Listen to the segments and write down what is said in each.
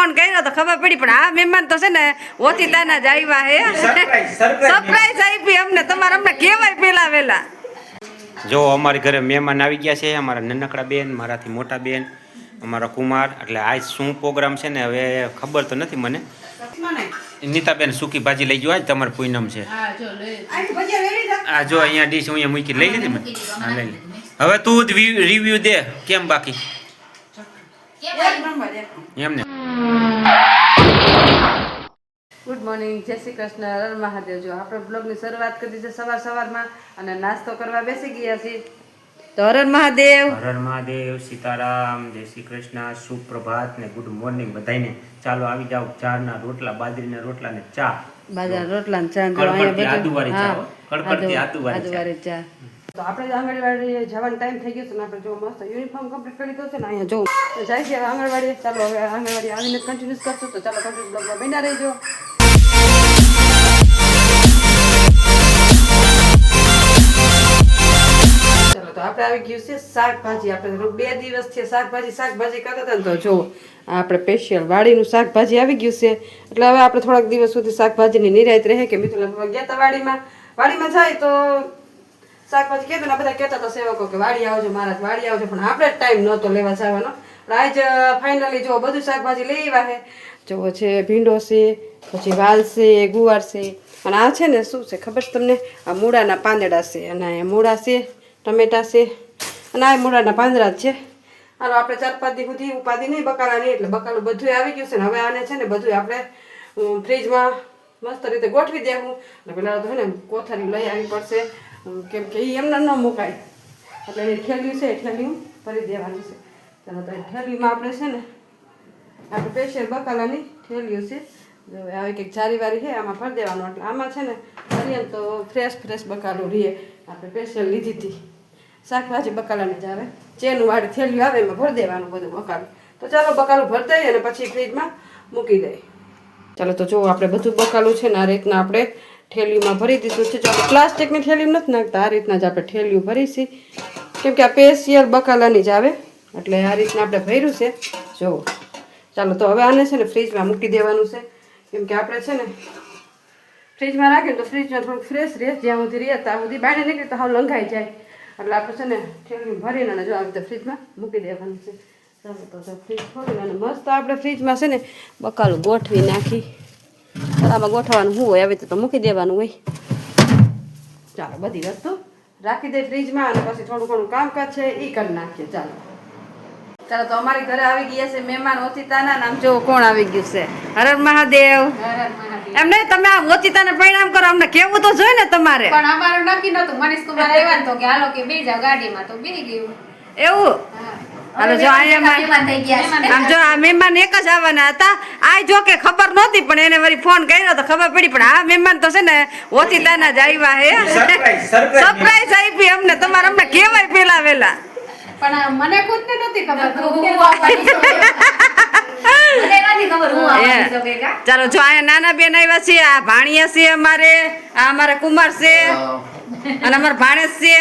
Phone કર્યો તો ખબર પડી, પણ આ મહેમાન તો છે ને ઓચિતાના જ આવ્યા હે. સરપ્રાઈઝ આપી અમને, તમારે અમને કહેવાય પેલા વેલા. જો અમારી ઘરે મહેમાન આવી ગયા છે, અમારા નાનકડા બેન, મારાથી મોટા બેન, અમારા કુમાર. એટલે આજ શું પ્રોગ્રામ છે ને હવે ખબર તો નથી મને. નીતાબેન સૂકી ભાજી લઈ ગયો, આજ તમારે પૂનમ છે. આ જો અહીંયા ડીશ અહીંયા મૂકી લઈ લીધી મેં. હા લઈ લે. હવે તું જ રિવ્યુ દે કેમ બાકી એમને. ગુડ મોર્નિંગ, જય શ્રી કૃષ્ણ, હર મહાદેવ. જો આપણે બ્લોગની શરૂઆત કરી છે સવારમાં અને નાસ્તો કરવા બેસી ગયા છીએ. તો હર મહાદેવ, હર મહાદેવ, સીતારામ, જય શ્રી કૃષ્ણ, સુપ્રભાત ને ગુડ મોર્નિંગ બધાને. ચાલો આવી જાવ, ચાના રોટલા, બાજરીના રોટલા ને ચા. બાજરાના રોટલા ને ચા, કડપડતી આદુવાળી ચા. ચા. તો આપણે આંગણવાડી જવાનો ટાઈમ થઈ ગયો છે ને આપણે જો મસ્ત યુનિફોર્મ કમ્પ્લીટ કરી દીધો છે ને અહીંયા જો જાય છે આંગણવાડી. ચાલો હવે આંગણવાડી આવીને કન્ટિન્યુઅસ કરશું. તો ચાલો કન્ટિન્યુ બ્લોગમાં બન્યા રહેજો. ચાલો તો આપણે આવી ગયું છે શાકભાજી. આપણે 2 દિવસથી શાકભાજી કરતા હતા ને તો જો આપણે સ્પેશિયલ વાડીનું શાકભાજી આવી ગયું છે. એટલે હવે આપણે થોડાક દિવસ સુધી શાકભાજીની નિરાયત રહે કે મિતુલ ગયા હતા વાડીમાં જાય તો શાકભાજી કહેતો ને બધા કહેતા હતા સેવકો કે વાડી આવજો મહારાજ, વાડી આવજો, પણ આપણે ટાઈમ નહોતો લેવા જવાનો. આજ ફાઇનલી જો બધું શાકભાજી લઈ આવ્યા છે. જો છે ભીંડો છે, પછી વાલ છે, ગુવાર છે, અને આ છે ને શું છે ખબર છે તમને? આ મૂળાના પાંદડા છે, અને અહીંયા મૂળા છે, ટમેટા છે, અને આ મૂળાના પાંદડા જ છે. હાલો આપણે 4-5 દી સુધી ઉપાધિ નહીં બકાલા નહીં, એટલે બકાલું બધું આવી ગયું છે ને હવે આને છે ને બધું આપણે ફ્રીજમાં મસ્ત રીતે ગોઠવી દેવું. એટલે પેલા તો છે ને કોથળી લઈ આવી પડશે, કેમ કે એ એમને ન મુકાય. એટલે એ થેલીયું છે, થેલીયું ભરી દેવાનું છે. ચાલો તો થેલીમાં આપણે છે ને આપણે સ્પેશિયલ બકાલાની થેલીયું છે. જો આવી કંઈક જારીવારી છે આમાં ભરી દેવાનું. એટલે આમાં છે ને કરીએ તો ફ્રેશ બકાલું રહીએ. આપણે સ્પેશિયલ લીધી હતી શાકભાજી બકાલાની જ આવે, ચેનું વાળી થેલીયું આવે એમાં ભરી દેવાનું બધું બકાલું. તો ચાલો બકાલું ભરી દઈએ અને પછી ફ્રીજમાં મૂકી દઈએ. ચાલો તો જો આપણે બધું બકાલું છે ને આ રીતના આપણે થેલીમાં ભરી દીધું છે. જો આપણે પ્લાસ્ટિકની થેલી નથી નાખતા, આ રીતના જ આપણે થેલીઓ ભરીશી, કેમ કે આ સ્પેશિયલ બકાલાની જ આવે. એટલે આ રીતના આપણે ભર્યું છે. જો ચાલો તો હવે આને છે ને ફ્રીજમાં મૂકી દેવાનું છે, કેમ કે આપણે છે ને ફ્રીજમાં રાખીને તો ફ્રીજમાં થોડુંક ફ્રેશ રહે. જ્યાં સુધી રહે ત્યાં સુધી બહાર નીકળી તો હાવ લંઘાઈ જાય. એટલે આપણે છે ને થેલી ભરીને અને જો આવી રીતે ફ્રીજમાં મૂકી દેવાનું છે. ચાલો તો ફ્રીજ ખોલીને અને મસ્ત આપણે ફ્રીજમાં છે ને બકાલું ગોઠવી નાખી. આમાં ગોઠવવાનું શું હોય, આવી તો મૂકી દેવાનું હોય. ચાલો બધી વસ્તુ રાખી દે ફ્રીજમાં અને પછી થોડું ઘણું કામકાજ છે એ કરી નાખીએ. ચાલો તો અમારી ઘરે આવી ગયા છે મહેમાન ઓચિતાના. નામ જો કોણ આવી ગયું છે. હર મહાદેવ. એમ નહીં, તમે આ ઓચિતાને પરિણામ કરો, અમને કેવું તો જોઈએ ને તમારે. પણ અમારું નક્કી નતું. મનીષ કુમાર આવ્યા તો કે હાલો કે બે જાવ ગાડીમાં, તો બેહી ગયું એવું. હાલો જો આમ જો આ મહેમાન એક જ આવવાના હતા. આ જો કે ખબર નહોતી, પણ એને વળી ફોન કર્યો તો ખબર પડી. પણ આ મહેમાન તો છે ને ઓચિતાના જ આવ્યા હે. સરપ્રાઈઝ આપી અમને, તમારે અમને કહેવાય પેલા વેલા. પણ મને ખુદ ને નથી ખબર. ચાલો જો અહીંયા નાના બેન આવ્યા છે, આ ભાણિયા છે અમારે, આ અમારા કુમાર છે અને અમારા ભાણેજ છે.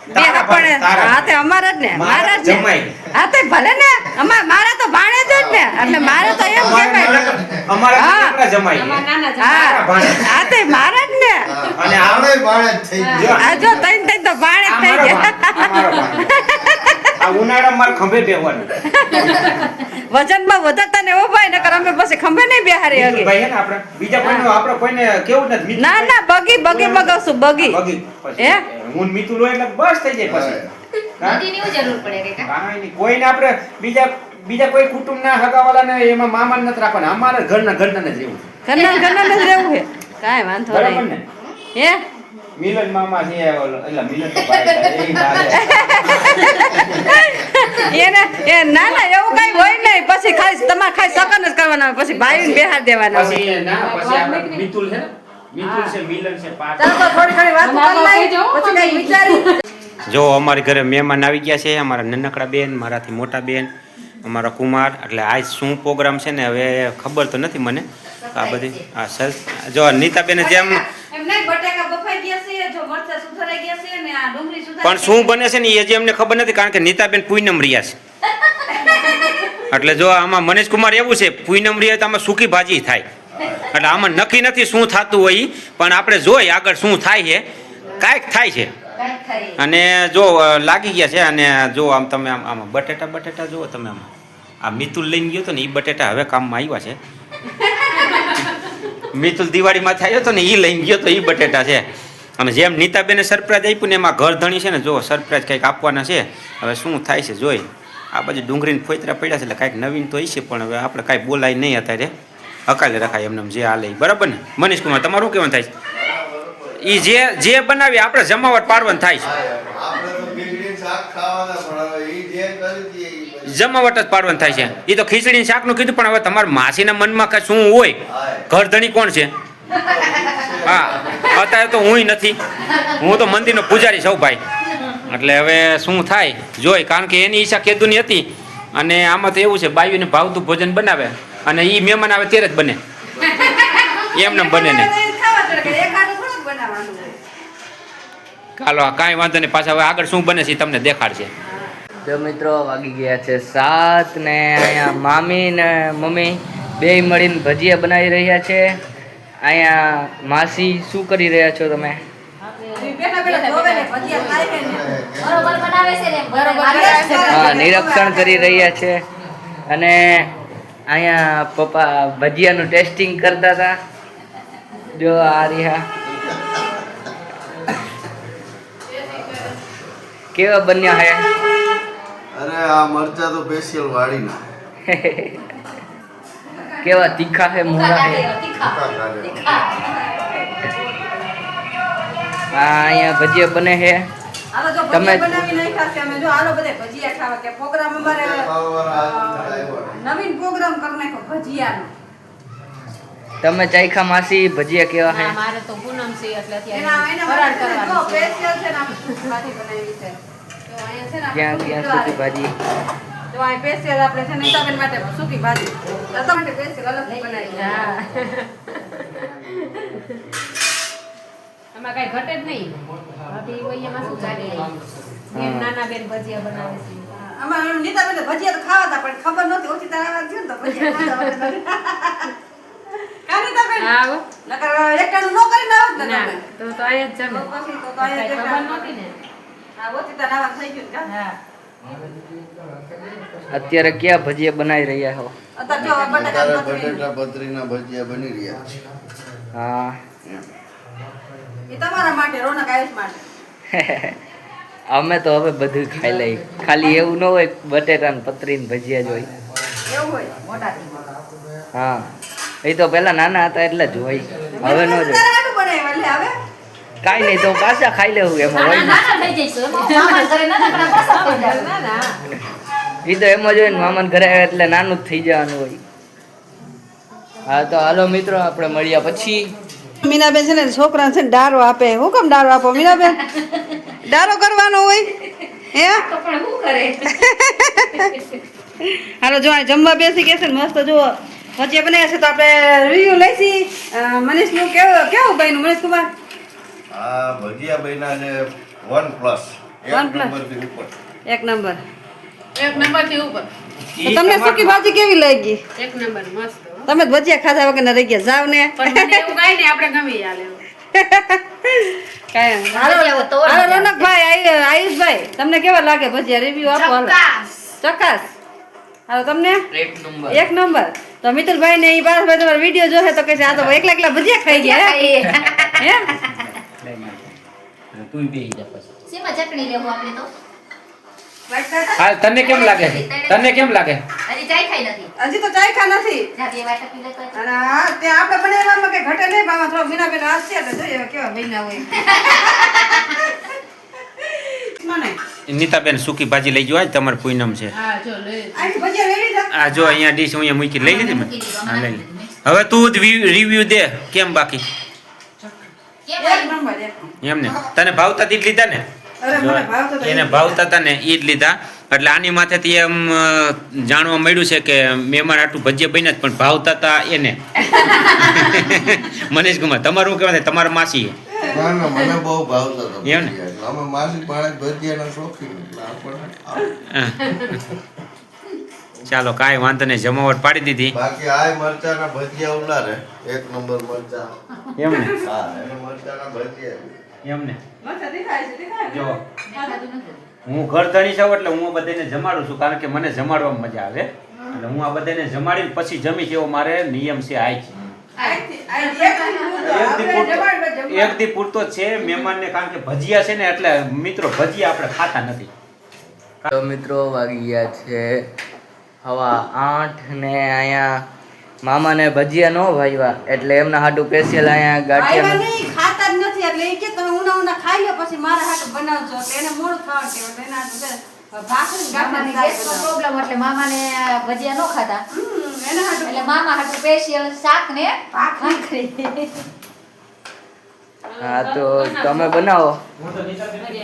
હા તે અમારા જ ને, મારા જ ને. હા તે ભલે ને મારા તો ભાણેજ જ ને, એટલે મારે તો એમ કહેવાય. હા તે મારા જ ને. જો તૈન તો ભાણેજ થઈ ગયા. ઉનાળામાં ખંભે બેહવાનું વજનમાં વધારતા ને એવો ભાઈ, નકર અમે પછી ખંભે નહીં બેહારી હગે. ભાઈ હે ને આપણે બીજા કોઈનો આપણે કોઈને કેવું નથી. ના બગી મગાવશું બગી. હે હું મિતુલ હોય એટલે બસ થઈ જાય. પછી નદીની જરૂર પડે કે કાંઈ નહીં. કોઈને આપણે બીજા કોઈ કુટુંબના હગાવાલાને એમાં મામાન નથી રાખવાના. અમારે ઘરના જ રહેવું. ઘરના જ રહેવું છે. કાંઈ વાંધો નહીં. હે મિલન મામા છે, એટલે મિલન તો ભાઈ એને ના એવું કઈ હોય નહીં. પછી ખાલી તમારે ખાલી સકન જ કરવાના હોય, પછી ભાઈને બેહાર દેવાના હોય. પછી આપણે મિતુલ છે ને, મિતુલ છે, મિલન છે, પાછળ. ચાલો તો થોડી વાત કરી લઈ, પછી કઈ વિચારી. જો અમારી ઘરે મહેમાન આવી ગયા છે, અમારા નાનકડા બેન, મારાથી મોટા બેન, અમારા કુમાર. એટલે આજ શું પ્રોગ્રામ છે ને હવે ખબર તો નથી મને. આ બધી જો નીતાબેન જેમ પણ શું બને છે ને એ જે અમને ખબર નથી, કારણ કે નીતાબેન પૂનમ રહ્યા છે. એટલે જો આમાં મનીષ કુમાર એવું છે પૂનમ રહે તો આમાં સૂકી ભાજી થાય એટલે આમાં નક્કી નથી શું થતું હોય ઈ, પણ આપણે જોઈ આગળ શું થાય છે કાંઈક થાય છે. અને જો લાગી ગયા છે. અને જો આમ તમે આમાં બટેટા જુઓ તમે આમાં આ મિતુલ લઈને ગયો હતો ને એ બટેટા હવે કામમાં આવ્યા છે. મિતુલ દિવાળીમાંથી આવ્યો હતો ને એ લઈને ગયો તો એ બટેટા છે. અને જેમ નીતાબેને સરપ્રાઈઝ આપ્યું ને એમાં ઘર ધણી છે ને જો સરપ્રાઈઝ કંઈક આપવાના છે. હવે શું થાય છે જોઈ. આ બાજુ ડુંગળીને ફોતરા પડ્યા છે એટલે કાંઈક નવીન તો હશે, પણ હવે આપણે કાંઈ બોલાય નહીં અત્યારે, હકાલે રખાય એમને જે હાલે બરાબર ને. મનીષ કુમાર તમારું કેવું થાય છે? એ જે બનાવી આપણે જમાવટ પાડવાનું થાય છે, જમાવટ જ પાડવાનું થાય છે. એ તો ખીચડી શાકનું કીધું, પણ હવે તમારા માસીના મનમાં કાંઈ શું હોય? ઘર ધણી કોણ છે? હા અત્યારે તો હું નથી, હું તો મંદિરનો પૂજારી સૌ ભાઈ. એટલે હવે શું થાય જોઈ, કારણ કે એની ઈચ્છા કેદુની હતી. અને આમાં તો એવું છે બાયુને ભાવતું ભોજન બનાવે અને એ મહેમાન આવે ત્યારે જ બને, એમને બને ને. ચાલો કાંઈ વાંધો નહીં, પાછા હવે આગળ શું બને છે એ તમને દેખાડશે. જો મિત્રો વાગી ગયા છે 7 ને અહીંયા મામી ને મમ્મી બેય મળીને ભજીયા બનાવી રહ્યા છે. અહીંયા માસી શું કરી રહ્યા છો તમે? હા, નિરીક્ષણ કરી રહ્યા છે. અને અહીંયા પપ્પા ભજીયાનું ટેસ્ટિંગ કરતા હતા. જો આ રહ્યા કેવા બન્યા હે? અરે આ મરચા તો સ્પેશિયલ વાડીના. કેવા તીખા હે, મોરા હે? અહીંયા ભજીયા બને છે. તમે બનાવી નાખ્યા છે અમે. જો હાલો બધે ભજીયા ખાવા કે પ્રોગ્રામ અમારે નવીન પ્રોગ્રામ કરી નાખ્યો ભજીયાનો. તમે ચાઈખા માસી ભજીયા કેવા હે? મારે તો પૂનમ છે એટલે એના ફરાળ કરવાનું છે. સ્પેશિયલ છે ને આપણે ભાજી બનાવી છે. તો અહીંયા છે ને ક્યાં ક્યાં સુધી ભાજી? તો આ સ્પેશિયલ આપણે છે ને નીતાબેન માટે સૂકી ભાજી, લતા માટે સ્પેશિયલ અલગથી બનાવી. હા આમાં કઈ ઘટે જ નહીં. બાકી વૈયામાં શું ચાલી બેન નાના બેન ભજીયા બનાવે છે. અમારે નીતાબેન ભજીયા તો ખાવા હતા પણ ખબર નહોતી, ઓછી તારા થયું ને તો ભજીયા ખાવા. કા નીતાબેન? હા નકર એકટાણું ન કરીને આવત ને ના તમે. તો અહીંયા જ જમે. તો પછી તો અહીંયા ખબર નહોતી ને. હા ઓછી તારા થઈ ગયું કા. હા અત્યારે ક્યાં ભજીયા બનાવી રહ્યા છો? અત્યારે જો બટાકા અત્યારે બટેટા પતરીના ભજીયા બની રહ્યા છે. હા એ તમારા માટે, રોનક આયુષ માટે. અમે તો હવે બધું ખાઈ લઈએ. ખાલી એવું ન હોય બટેટા ને પતરી ને ભજીયા જ હોય. એવું હોય મોટાથી. હા એ તો પેલા નાના હતા એટલે જ હોય, હવે ન જ હોય. તારે આટલું બનાવ્યું એટલે હવે કાંઈ નહીં તો પાછા ખાઈ લેવું એમાં હોય ને. નાના થઈ જઈશું. મામા ઘરે નાના પાછા થઈ જાય. ના ના એ તો એમ જ હોય ને, મામાને ઘરે આવે એટલે નાનું જ થઈ જવાનું હોય. હા તો હાલો મિત્રો આપણે મળ્યા પછી. મીનાબેન છે ને છોકરાને છે ને ડારો આપે. હું કેમ ડારો આપો મીનાબેન? ડારો કરવાનો હોય હે? તો પણ શું કરે? હાલો જો આ જમવા બેસી ગયા છે ને મસ્ત જો ભજીયા બનાવ્યા છે. તો આપણે રિવ્યુ લઈશી મનીષનું. કેવું બન્યું મનીષ કુમાર? આ ભજીયા બન્યા છે 1+, એક One plus. નંબરથી ઉપર. એક નંબર. એક નંબર થી ઉપર. તો તમને સૂકી ભાજી કેવી લાગી? એક નંબર મસ્ત. તમે જ ભજીયા ખાધા વગર રહી ગયા. જાવ ને પણ મને એવું કાંઈ નહીં, આપણે ગમે ઈ હાલે. કાંઈ હાલો રોનકભાઈ, આયુષભાઈ તમને કેવા લાગે ભજીયા? રિવ્યુ આપો હાલો. ચોક્કસ. હાલો તમને એક નંબર. એક નંબર. તો મિતુલભાઈ ને ઈ પાસભાઈ તમારો વિડિયો જોશે તો કહે છે આ તો એકલા એકલા ભજીયા ખાઈ ગયા હે? તું બેહી જા પછી. શેમાં ચટણી લેવું આપણે તો? હા તને કેમ લાગે? તને કેમ લાગે? હજી ચાય ખાઈ નથી. હજી તો ચાખ્યા નથી. જા બે વાટક પી લેતો. અને હા તે આપણે બનાવવામાં કઈ ઘટે નહીં. આમાં થોડો મીનાબેન હાથ છે એટલે જોઈએ હવે કેવા બન્યા હોય. મને નીતાબેન સૂકી ભાજી લઈ જો, આજ તમારે પૂનમ છે. હા જો લે. આની ભજીયા લઈ લીધા. આ જો અહીંયા ડીશ અહીંયા મૂકી લઈ લીધી મેં. હા લઈ લીધી. હવે તું જ રિવ્યુ દે કેમ બાકી કેમ એક નંબર એક. એમ ને તને ભાવતા તી જ લીધા ને? અરે મને ભાવતો તો એને ભાવતા હતા ને એ જ લીધા. એટલે આની માથેથી એમ જાણવા મળ્યું છે કે મહેમાન આટલું ભજીયા બન્યા જ પણ ભાવતા હતા એને. મનીષ કુમાર તમારું શું કહેવાય? તમારા માસી ના ના મને બહુ ભાવતા હતા એમ ને? ભજીયા. અમે માસી પાણે ભજીયાના શોખીન એટલે આપણને ચાલો કાંઈ વાંધો નહીં, જમાવટ પાડી દીધી. બાકી આ મરચાના ભજીયા ઉલા રે એક નંબર મરચા. એમને હા એને મરચાના ભજીયા. એમને મજા દેખાય છે, દેખાય છે. જો દેખાતું નથી. હું ઘર ધણી છું એટલે હું બધાને જમાડું છું, કારણ કે મને જમાડવામાં મજા આવે. એટલે હું આ બધાને જમાડીને પછી જમી એવો મારે નિયમ છે. આ છે એક દી પૂરતો જ છે મહેમાનને, કારણ કે ભજીયા છે ને એટલે મિત્રો ભજીયા આપણે ખાતા નથી. તો મિત્રો વાગી ગયા છે 8:15 ને અહીંયા મામાને ભજીયા ન ભાવ્યા એટલે એમના હાટું સ્પેશિયલ અહીંયા આયવા ગાંઠિયા નહીં, ખાતા જ નથી એટલે એ કે તમે ઉના ખાઈ લો પછી મારા હાટુ બનાવજો એટલે એને મોડું ખાવાનું કહેવાય એટલે એના હાટુ છે ભાખરી મામાને ગાંઠિયા ગેસનો બનાવો. પ્રોબ્લેમ એટલે મામાને ભજીયા ન ખાતા. એના હાટુ એટલે મામા હાટુ સ્પેશિયલ શાક ને ભાખરી. હા તો તમે બનાવો.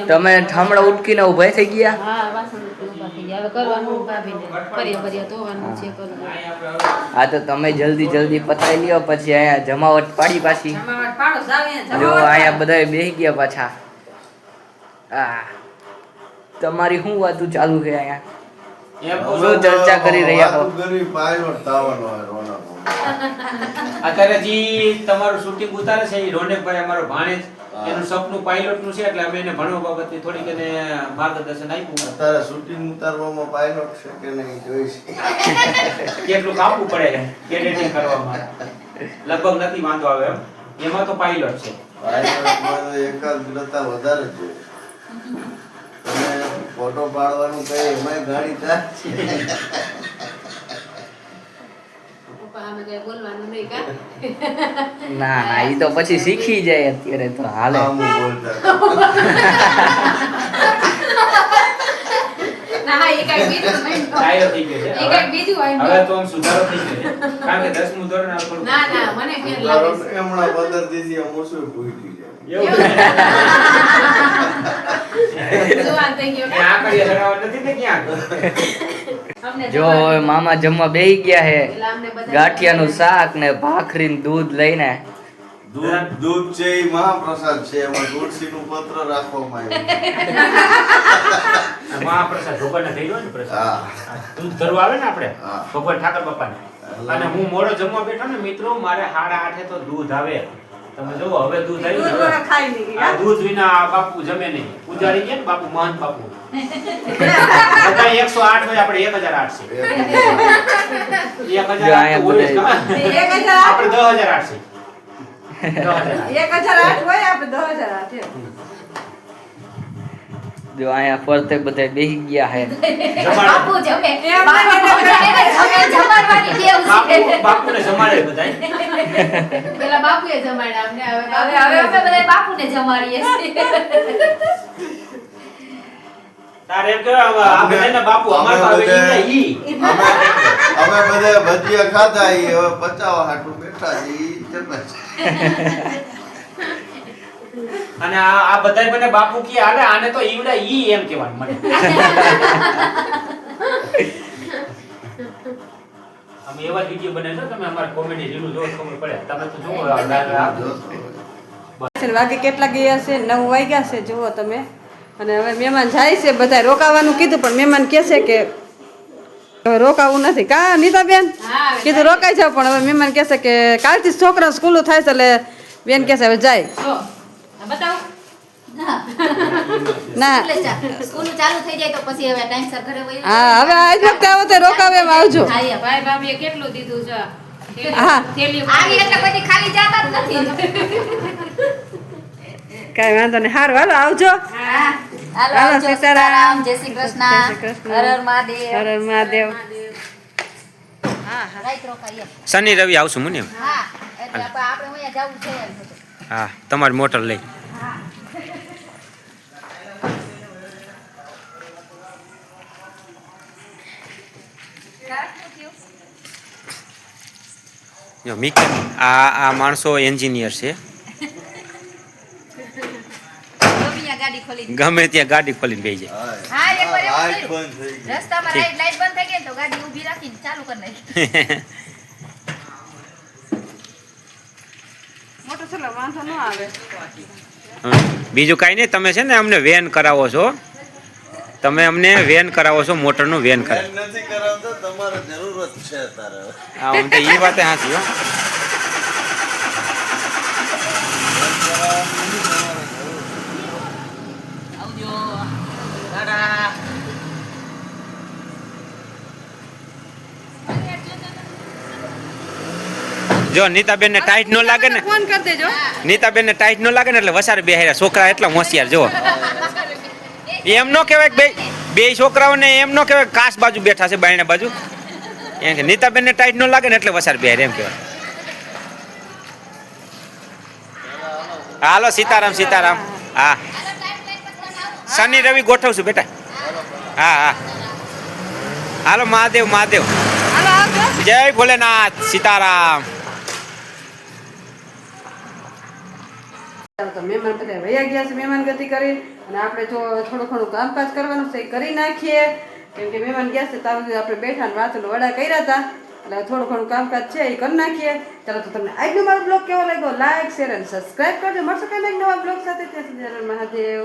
તમે ઠામડા ઉટકીને ઊભા થઈ ગયા. હા, વાસણ ઊભા થઈ ગયા. હવે કરવાનું ભાભીને. ફરી ધોવાનું છે કરવું. હા તો તમે જલ્દી પતાવી લ્યો પછી અહીંયા જમાવટ પાડી પાછી. જમાવટ પાડો જાવ અહીંયા જો જમાવટ અહીંયા બધા બેસી ગયા પાછા. આ તમારી શું વાતું ચાલુ છે અહીંયા? એમ કહું શું છું, ચર્ચા કરી રહ્યા છો? વાતું કરી પાયલોટ તાવાનો હોય રોનક. અત્યારે જે તમારું શૂટિંગ ઉતારે છે એ રોનકભાઈ અમારો ભાણેજ, એનું સપનું પાયલોટ નું છે એટલે અમે એને ભણવા બાબતે થોડીક એને માર્ગદર્શન આપ્યું. અત્યારે શૂટિંગ ઉતારવામાં પાયલોટ છે કે નહીં જોઈશ. કેટલું કાપવું પડે એડિટિંગ કરવામાં, લગભગ નથી વાંધો આવે એમ. એમાં તો પાયલોટ છે. પાયલોટમાં તો એકાગ્રતા વધારે જ જોઈએ. તમે ફોટો પાડવાનું કઈ એમાંય ગાડી થાય છે. પપ્પા આમે કઈ બોલવાનું નહીં કા? ના એ તો પછી શીખી જાય અત્યારે તો હાલે. આમ બોલતા. ના, એ કઈ બીજું નહીં. ડાયો થઈ ગયો છે. એ કઈ બીજું હોય હવે નહીં. તો આમ સુધારો થઈ ગયો છે. કારણ કે 10મું ધોરણ આ થોડું ના, મને ફેર લાગે છે. હમણાં 15 દીધી આમ ઓછું ભૂલી જાય. એવું છે. જુવાન થઈ ગયો એ ને? આકડીએ ચડાવવા નથી ને ક્યાંક. અમને જો જમાડો. હવે મામા જમવા બેસી ગયા છે. પેલા અમને બધા ગાંઠિયાનું શાક ને ભાખરી ને દૂધ લઈને. દૂધ છે એ મહાપ્રસાદ છે, એમાં તુલસીનું પત્ર રાખવામાં આવ્યું. મહાપ્રસાદ ભગવાનને થઈ ગયો ને પ્રસાદ. હા. દૂધ ધરવા આવે ને આપણે હા. ભગવાન ઠાકર બાપાને. અને હું મોડો જમવા બેઠો ને મિત્રો, મારે 8:30 તો દૂધ આવે. તમે જોવો હવે દૂધ આવ્યું દૂધ ને વાળા હવે. ખાઈ નહીં આ દૂધ વિના આ બાપુ જમે નહીં. પૂજારી ગયા ને બાપુ, મહંત બાપુ. બધા 108 હોય, આપણે 1008 છે. 1008 જો અહીંયા હોય જ બધા- કાં? 1008 આપણે 10008 છે. 1008 હોય આપણે 1008 છે. જો અહીંયા ફરતે બધા બેસી ગયા છે. બાપુ જમે. એમ બાપુ નહીં, જમે, જમાડવાની ટેવ છે. બાપુને જમાડે બધાય. પેલા બાપુએ જમાડ્યા અમને, હવે અમે બધા બાપુને જમાડીએ છીએ. તારે એમ કહેવાય, હવે આ બધાયના બાપુ અમાર તો હવે ઈ ને ઈ. અમે બધા ભજીયા ખાધા ઈ હવે પચાવવા હાટું બેઠા છે ઈ જમે છે. અને આ બધાય મને બાપુ કી હાલે, આને તો ઈવડા ઈ એમ કહેવાનું મને. અમે એવા વિડિયો બનાવ્યો, તમે અમારા કોમેડી રીલ જો ખબર પડે. તમે તો જુઓ વાગે કેટલા ગયા છે? 9 વાગ્યા છે, જુઓ તમે. અને હવે મહેમાન જાય છે, બધા રોકાવાનું કીધું પણ મહેમાન કહે છે કે હવે રોકાવું નથી. કા નીતાબેન હા, કીધું રોકાઈ જાવ, પણ હવે મહેમાન કહે છે કે કાલથી છોકરા સ્કૂલો થાય છે એટલે બેન કહે છે હવે જાય. જો, આ બતાવો. ના સ્કૂલ ચાલુ થઈ જાય તો પછી હવે ટાઈમસર ઘરે વહી હા હવે આજ વખતે આવો તો રોકાવે એમ આવજો. ભાઈ ભાભીએ કેટલું દીધું છે. હા. આવી એટલે પછી ખાલી જાતા જ નથી. કાંઈ વાંધો નહીં, સારું હાલો આવજો. હા. હાલો, હાલો, આવજો, સીતારામ. જય શ્રી કૃષ્ણ. જય શ્રી કૃષ્ણ. હર હર મહાદેવ. હર હર મહાદેવ. રાઈત રોકાઈએ. શનિ રવિ આવશું મુનિમ. હા, એટલે આપણે અહીંયા જવું છે એમ હતું. હા, તમારી મોટર લઈ. જો મિકે આ માણસો એન્જિનિયર છે. ગમે ગાડી ખોલી ગમે ત્યાં ગાડી ખોલીને બેસી જાય. હા, એકવાર એવું લાઈટ થયું. બંધ થઈ ગઈ. રસ્તામાં લાઈટ બંધ થઈ ગઈ ને તો ગાડી ઊભી રાખીને ચાલુ કરી નાખી. મોટો ચલો વાંધો ન આવે. બીજું કાંઈ નહીં, તમે છે ને અમને વેન કરાવો છો. તમે અમને વેન કરાવો છો, મોટરનું વેન કરાવો. નથી કરાવતો તમારે અમારે જરૂર જ છે તારે. હા આમ તો એ વાતે હાચી હો. આવજો ટાટા. જો નીતાબેન ને ટાઈટ ન લાગે ને, ફોન કરી દેજો. નીતાબેન ને ટાઈટ ન લાગે ને એટલે વસારે બેહાર્યા. છોકરા એટલા હોશિયાર જો. એમ ન કહેવાય કે બે છોકરાઓને એમ ન કહેવાય કે કાસ બાજુ બેઠા છે બાયણા બાજુ. એમ કે નીતાબેન ને ટાઈટ ન લાગે ને એટલે વસારે બેહાર એમ કહેવાય. હાલો સીતારામ સીતારામ. હા શનિ રવિ ગોઠવશું બેટા. હા હા હાલો મહાદેવ મહાદેવ. હાલો આવજો. જય ભોલેનાથ સીતારામ. તો મહેમાન બધા વયા ગયા છે મહેમાન ગતિ કરી, અને આપણે જો થોડું ઘણું કામકાજ કરવાનું છે એ કરી નાખીએ, કેમ કે મહેમાન ગયા છે ત્યાં સુધી આપણે બેઠા ને વાંચેલું વડા કર્યા હતા, એટલે થોડું ઘણું કામકાજ છે એ કરી નાખીએ. ચાલો તો તમને આજનો મારો બ્લોગ કેવો લાગ્યો, લાઈક શેર અને સબસ્ક્રાઈબ કરજો. મળશે કઈ નવા બ્લોગ સાથે, ત્યાં સુધી મહાદેવ.